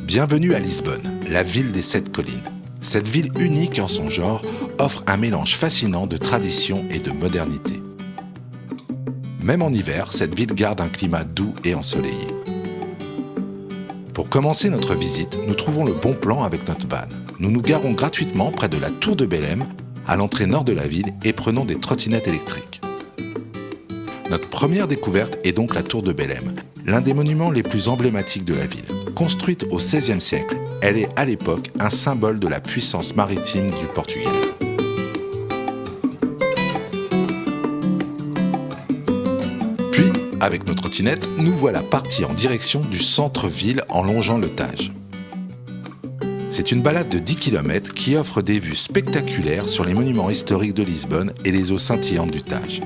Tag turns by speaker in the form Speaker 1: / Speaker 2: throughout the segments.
Speaker 1: Bienvenue à Lisbonne, la ville des 7 collines. Cette ville unique en son genre offre un mélange fascinant de tradition et de modernité. Même en hiver, cette ville garde un climat doux et ensoleillé. Pour commencer notre visite, nous trouvons le bon plan avec notre van. Nous nous garons gratuitement près de la tour de Belém, à l'entrée nord de la ville, et prenons des trottinettes électriques. Notre première découverte est donc la tour de Belém, l'un des monuments les plus emblématiques de la ville. Construite au XVIe siècle, elle est à l'époque un symbole de la puissance maritime du Portugal. Puis, avec nos trottinettes, nous voilà partis en direction du centre-ville en longeant le Tage. C'est une balade de 10 km qui offre des vues spectaculaires sur les monuments historiques de Lisbonne et les eaux scintillantes du Tage.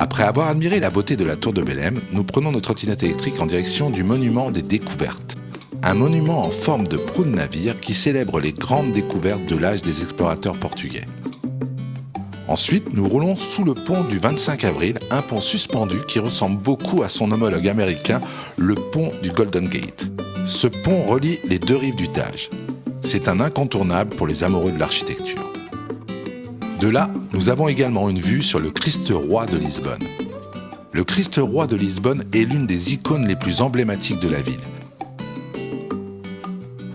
Speaker 1: Après avoir admiré la beauté de la tour de Belém, nous prenons nos trottinettes électriques en direction du monument des découvertes. Un monument en forme de proue de navire qui célèbre les grandes découvertes de l'âge des explorateurs portugais. Ensuite, nous roulons sous le pont du 25 avril, un pont suspendu qui ressemble beaucoup à son homologue américain, le pont du Golden Gate. Ce pont relie les deux rives du Tage. C'est un incontournable pour les amoureux de l'architecture. De là, nous avons également une vue sur le Christ-Roi de Lisbonne. Le Christ-Roi de Lisbonne est l'une des icônes les plus emblématiques de la ville.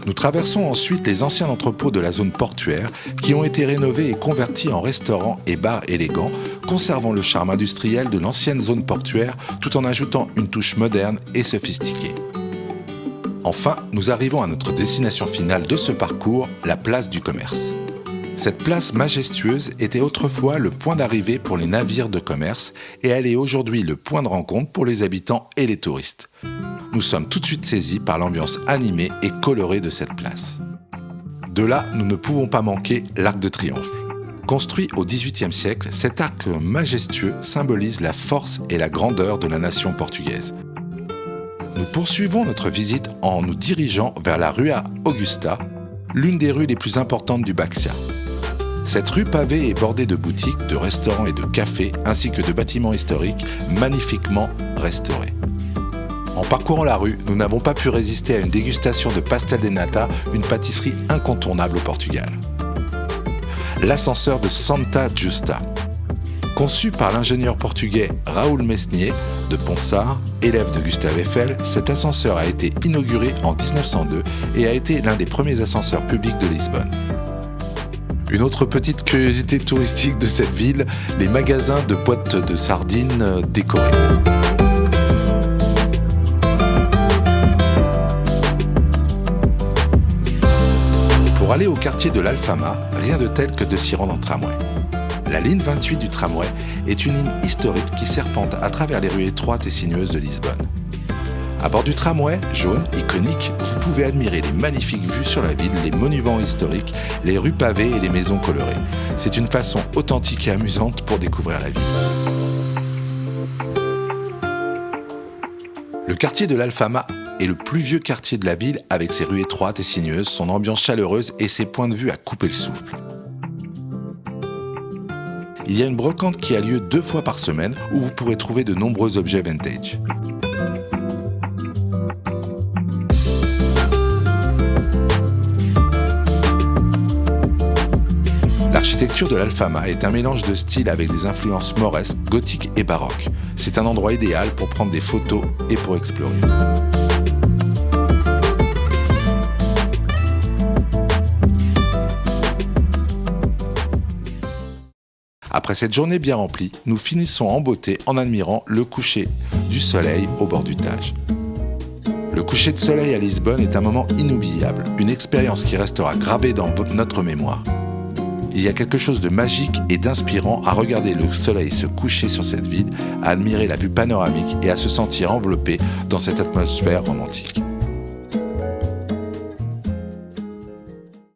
Speaker 1: Nous traversons ensuite les anciens entrepôts de la zone portuaire qui ont été rénovés et convertis en restaurants et bars élégants, conservant le charme industriel de l'ancienne zone portuaire tout en ajoutant une touche moderne et sophistiquée. Enfin, nous arrivons à notre destination finale de ce parcours, la place du commerce. Cette place majestueuse était autrefois le point d'arrivée pour les navires de commerce et elle est aujourd'hui le point de rencontre pour les habitants et les touristes. Nous sommes tout de suite saisis par l'ambiance animée et colorée de cette place. De là, nous ne pouvons pas manquer l'Arc de Triomphe. Construit au XVIIIe siècle, cet arc majestueux symbolise la force et la grandeur de la nation portugaise. Nous poursuivons notre visite en nous dirigeant vers la Rua Augusta, l'une des rues les plus importantes du Baxia. Cette rue pavée est bordée de boutiques, de restaurants et de cafés, ainsi que de bâtiments historiques magnifiquement restaurés. En parcourant la rue, nous n'avons pas pu résister à une dégustation de pastel de nata, une pâtisserie incontournable au Portugal. L'ascenseur de Santa Justa. Conçu par l'ingénieur portugais Raul Mesnier de Ponsard, élève de Gustave Eiffel, cet ascenseur a été inauguré en 1902 et a été l'un des premiers ascenseurs publics de Lisbonne. Une autre petite curiosité touristique de cette ville, les magasins de boîtes de sardines décorées. Pour aller au quartier de l'Alfama, rien de tel que de s'y rendre en tramway. La ligne 28 du tramway est une ligne historique qui serpente à travers les rues étroites et sinueuses de Lisbonne. À bord du tramway, jaune, iconique, vous pouvez admirer les magnifiques vues sur la ville, les monuments historiques, les rues pavées et les maisons colorées. C'est une façon authentique et amusante pour découvrir la ville. Le quartier de l'Alfama est le plus vieux quartier de la ville avec ses rues étroites et sinueuses, son ambiance chaleureuse et ses points de vue à couper le souffle. Il y a une brocante qui a lieu 2 fois par semaine où vous pourrez trouver de nombreux objets vintage. L'architecture de l'Alfama est un mélange de styles avec des influences mauresques, gothiques et baroques. C'est un endroit idéal pour prendre des photos et pour explorer. Après cette journée bien remplie, nous finissons en beauté en admirant le coucher du soleil au bord du Tage. Le coucher de soleil à Lisbonne est un moment inoubliable, une expérience qui restera gravée dans notre mémoire. Il y a quelque chose de magique et d'inspirant à regarder le soleil se coucher sur cette ville, à admirer la vue panoramique et à se sentir enveloppé dans cette atmosphère romantique.